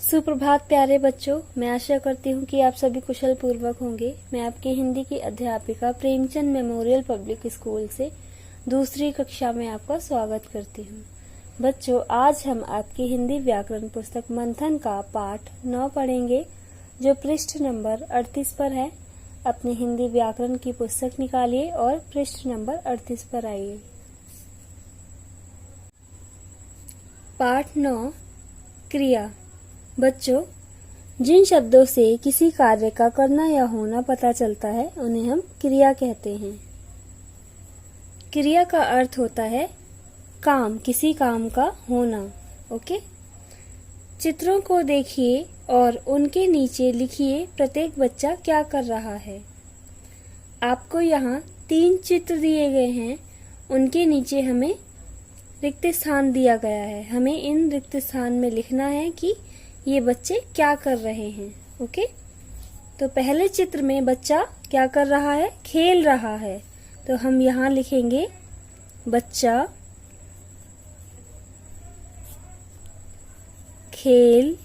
सुप्रभात प्यारे बच्चों, मैं आशा करती हूँ कि आप सभी कुशल पूर्वक होंगे। मैं आपकी हिंदी की अध्यापिका प्रेमचंद मेमोरियल पब्लिक स्कूल से दूसरी कक्षा में आपका स्वागत करती हूँ। बच्चों, आज हम आपकी हिंदी व्याकरण पुस्तक मंथन का पाठ 9 पढ़ेंगे, जो पृष्ठ नंबर 38 पर है। अपनी हिंदी व्याकरण की पुस्तक निकालिए और पृष्ठ नंबर 38 पर आइए। पाठ 9 क्रिया। बच्चों, जिन शब्दों से किसी कार्य का करना या होना पता चलता है उन्हें हम क्रिया कहते हैं। क्रिया का अर्थ होता है काम, किसी काम का होना। ओके, चित्रों को देखिए और उनके नीचे लिखिए प्रत्येक बच्चा क्या कर रहा है। आपको यहाँ 3 चित्र दिए गए हैं, उनके नीचे हमें रिक्त स्थान दिया गया है। हमें इन रिक्त स्थान में लिखना है कि ये बच्चे क्या कर रहे हैं। ओके, तो पहले चित्र में बच्चा क्या कर रहा है? खेल रहा है। तो हम यहाँ लिखेंगे बच्चा खेल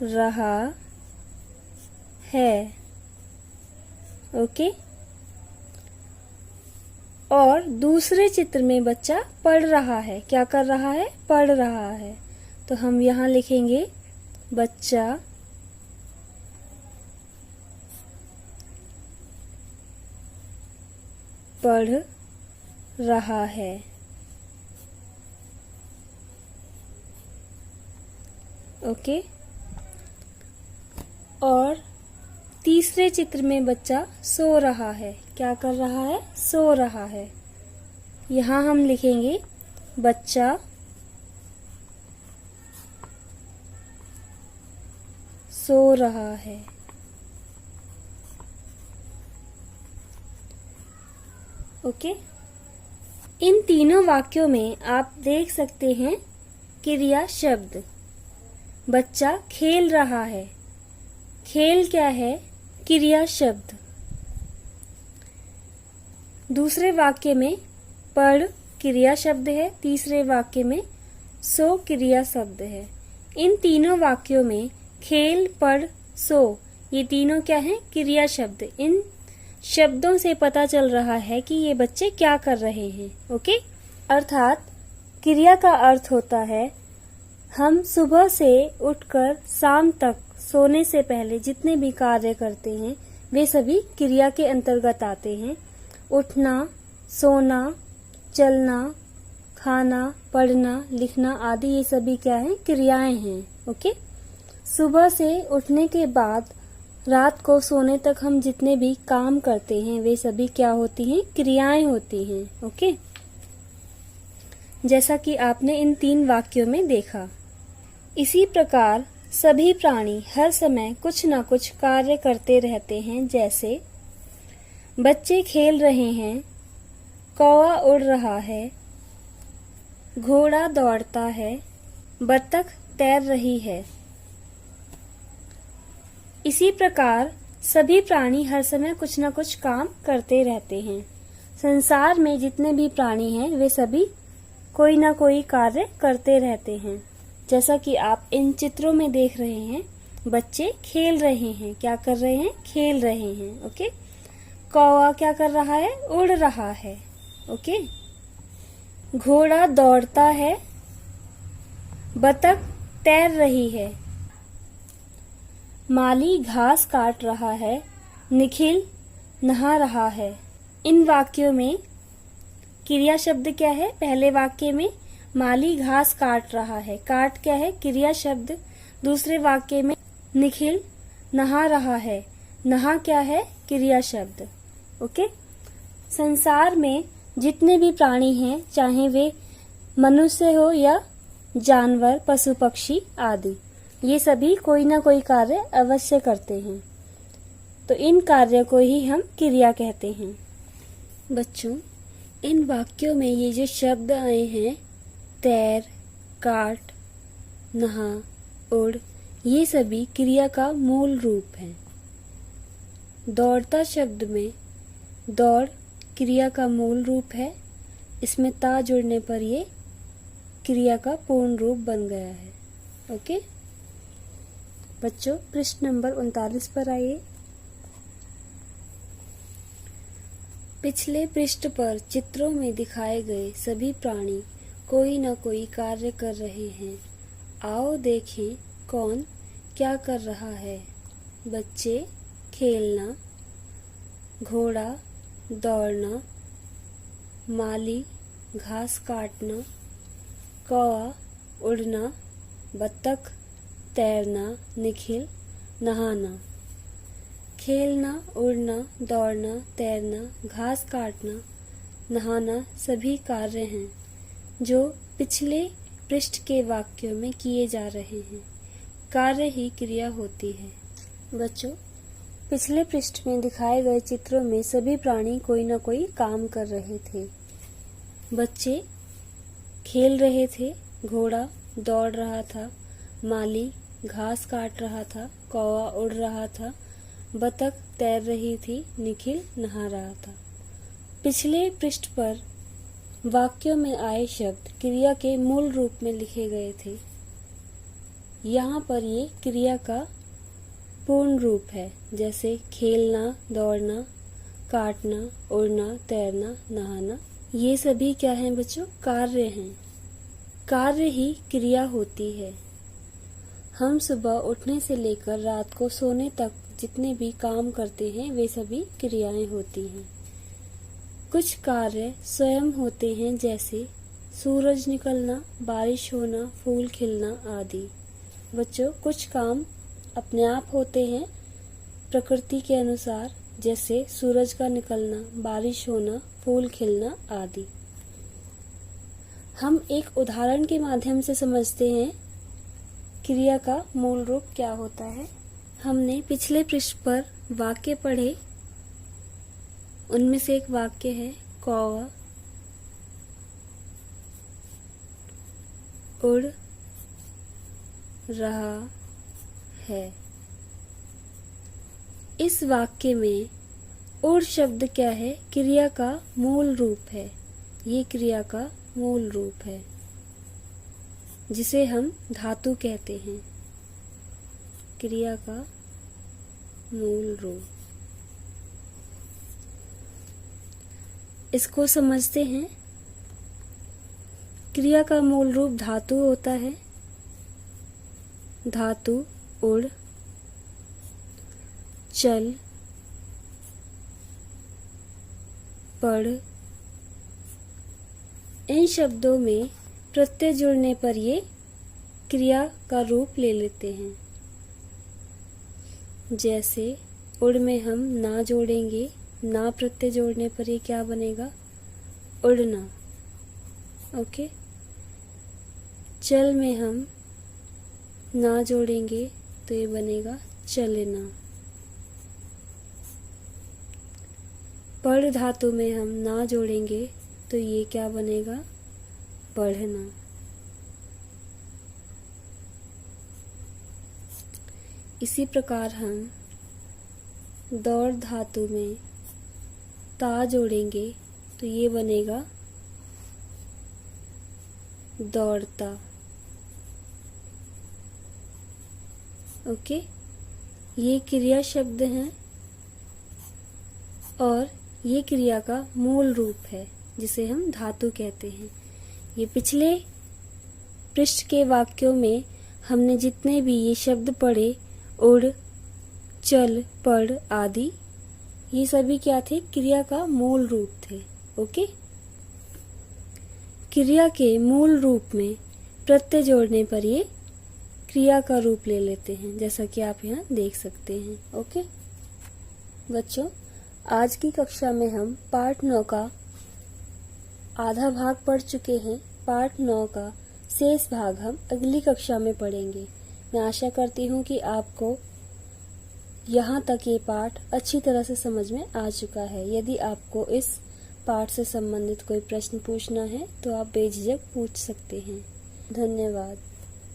रहा है। ओके, और दूसरे चित्र में बच्चा पढ़ रहा है। क्या कर रहा है? पढ़ रहा है। तो हम यहाँ लिखेंगे बच्चा पढ़ रहा है। ओके, और तीसरे चित्र में बच्चा सो रहा है। क्या कर रहा है? सो रहा है। यहाँ हम लिखेंगे बच्चा सो रहा है। ओके, इन तीनों वाक्यों में आप देख सकते हैं क्रिया शब्द। बच्चा खेल रहा है। खेल क्या है? क्रिया शब्द। दूसरे वाक्य में पढ़ क्रिया शब्द है, तीसरे वाक्य में सो क्रिया शब्द है। इन तीनों वाक्यों में खेल, पढ़, सो, ये तीनों क्या हैं? क्रिया शब्द। इन शब्दों से पता चल रहा है कि ये बच्चे क्या कर रहे हैं। ओके, अर्थात क्रिया का अर्थ होता है हम सुबह से उठकर शाम तक सोने से पहले जितने भी कार्य करते हैं वे सभी क्रिया के अंतर्गत आते हैं। उठना, सोना, चलना, खाना, पढ़ना, लिखना आदि ये सभी क्या हैं? क्रियाएं हैं। ओके, सुबह से उठने के बाद रात को सोने तक हम जितने भी काम करते हैं वे सभी क्या होती हैं? क्रियाएं होती हैं। ओके, जैसा कि आपने इन 3 वाक्यों में देखा। इसी प्रकार सभी प्राणी हर समय कुछ न कुछ कार्य करते रहते हैं। जैसे बच्चे खेल रहे हैं, कौवा उड़ रहा है, घोड़ा दौड़ता है, बत्तख तैर रही है। इसी प्रकार सभी प्राणी हर समय कुछ न कुछ काम करते रहते हैं। संसार में जितने भी प्राणी हैं वे सभी कोई न कोई कार्य करते रहते हैं। जैसा कि आप इन चित्रों में देख रहे हैं, बच्चे खेल रहे हैं। क्या कर रहे हैं? खेल रहे हैं। ओके, कौवा क्या कर रहा है? उड़ रहा है। ओके, घोड़ा दौड़ता है, बतख तैर रही है, माली घास काट रहा है, निखिल नहा रहा है। इन वाक्यों में क्रिया शब्द क्या है? पहले वाक्य में माली घास काट रहा है। काट क्या है? क्रिया शब्द। दूसरे वाक्य में निखिल नहा रहा है। नहा क्या है? क्रिया शब्द। ओके, संसार में जितने भी प्राणी हैं, चाहे वे मनुष्य हो या जानवर, पशु पक्षी आदि, ये सभी कोई ना कोई कार्य अवश्य करते हैं। तो इन कार्य को ही हम क्रिया कहते हैं। बच्चों, इन वाक्यों में ये जो शब्द आए हैं तैर, काट, नहा, उड़, ये सभी क्रिया का मूल रूप है। दौड़ता शब्द में दौड़ क्रिया का मूल रूप है। इसमें ता जुड़ने पर ये क्रिया का पूर्ण रूप बन गया है। ओके बच्चों, पृष्ठ नंबर 39 पर आइए। पिछले पृष्ठ पर चित्रों में दिखाए गए सभी प्राणी कोई न कोई कार्य कर रहे हैं। आओ देखें कौन क्या कर रहा है। बच्चे खेलना, घोड़ा दौड़ना, माली घास काटना, कौवा उड़ना, बत्तख तैरना, निखिल नहाना। खेलना, उड़ना, दौड़ना, तैरना, घास काटना, नहाना सभी कार्य हैं जो पिछले पृष्ठ के वाक्यों में किए जा रहे हैं। कार्य ही क्रिया होती है। बच्चों, पिछले पृष्ठ में दिखाए गए चित्रों में सभी प्राणी कोई न कोई काम कर रहे थे। बच्चे खेल रहे थे, घोड़ा दौड़ रहा था, माली घास काट रहा था, कौवा उड़ रहा था, बतख तैर रही थी, निखिल नहा रहा था। पिछले पृष्ठ पर वाक्यों में आए शब्द क्रिया के मूल रूप में लिखे गए थे। यहाँ पर ये क्रिया का पूर्ण रूप है, जैसे खेलना, दौड़ना, काटना, उड़ना, तैरना, नहाना। ये सभी क्या हैं बच्चों? कार्य हैं। कार्य ही क्रिया होती है। हम सुबह उठने से लेकर रात को सोने तक जितने भी काम करते हैं वे सभी क्रियाएं होती हैं। कुछ कार्य स्वयं होते हैं, जैसे सूरज निकलना, बारिश होना, फूल खिलना आदि। बच्चों, कुछ काम अपने आप होते हैं प्रकृति के अनुसार, जैसे सूरज का निकलना, बारिश होना, फूल खिलना आदि। हम एक उदाहरण के माध्यम से समझते हैं क्रिया का मूल रूप क्या होता है। हमने पिछले पृष्ठ पर वाक्य पढ़े, उनमें से एक वाक्य है कौवा उड़ रहा है। इस वाक्य में उड़ शब्द क्या है? क्रिया का मूल रूप है। ये क्रिया का मूल रूप है जिसे हम धातु कहते हैं। क्रिया का मूल रूप, इसको समझते हैं। क्रिया का मूल रूप धातु होता है। धातु उड़, चल, पढ़, इन शब्दों में प्रत्यय जुड़ने पर ये क्रिया का रूप ले लेते हैं। जैसे उड़ में हम ना जोड़ेंगे, ना प्रत्यय जोड़ने पर ये क्या बनेगा? उड़ना। ओके। चल में हम ना जोड़ेंगे तो ये बनेगा चलना। पढ़ धातु में हम ना जोड़ेंगे तो ये क्या बनेगा? पढ़ना। इसी प्रकार हम दौड़ धातु में ता जोड़ेंगे तो ये बनेगा दौड़ता। ओके, ये क्रिया शब्द हैं और ये क्रिया का मूल रूप है जिसे हम धातु कहते हैं। ये पिछले पृष्ठ के वाक्यों में हमने जितने भी ये शब्द पढ़े, उड़, चल, पढ़ आदि, ये सभी क्या थे? क्रिया का मूल रूप थे। ओके, क्रिया के मूल रूप में प्रत्यय जोड़ने पर ये क्रिया का रूप ले लेते हैं, जैसा कि आप यहाँ देख सकते हैं। ओके बच्चों, आज की कक्षा में हम पाठ 9 का आधा भाग पढ़ चुके हैं। पाठ 9 का शेष भाग हम अगली कक्षा में पढ़ेंगे। मैं आशा करती हूँ कि आपको यहाँ तक ये पाठ अच्छी तरह से समझ में आ चुका है। यदि आपको इस पाठ से संबंधित कोई प्रश्न पूछना है तो आप बेझिझक पूछ सकते हैं। धन्यवाद।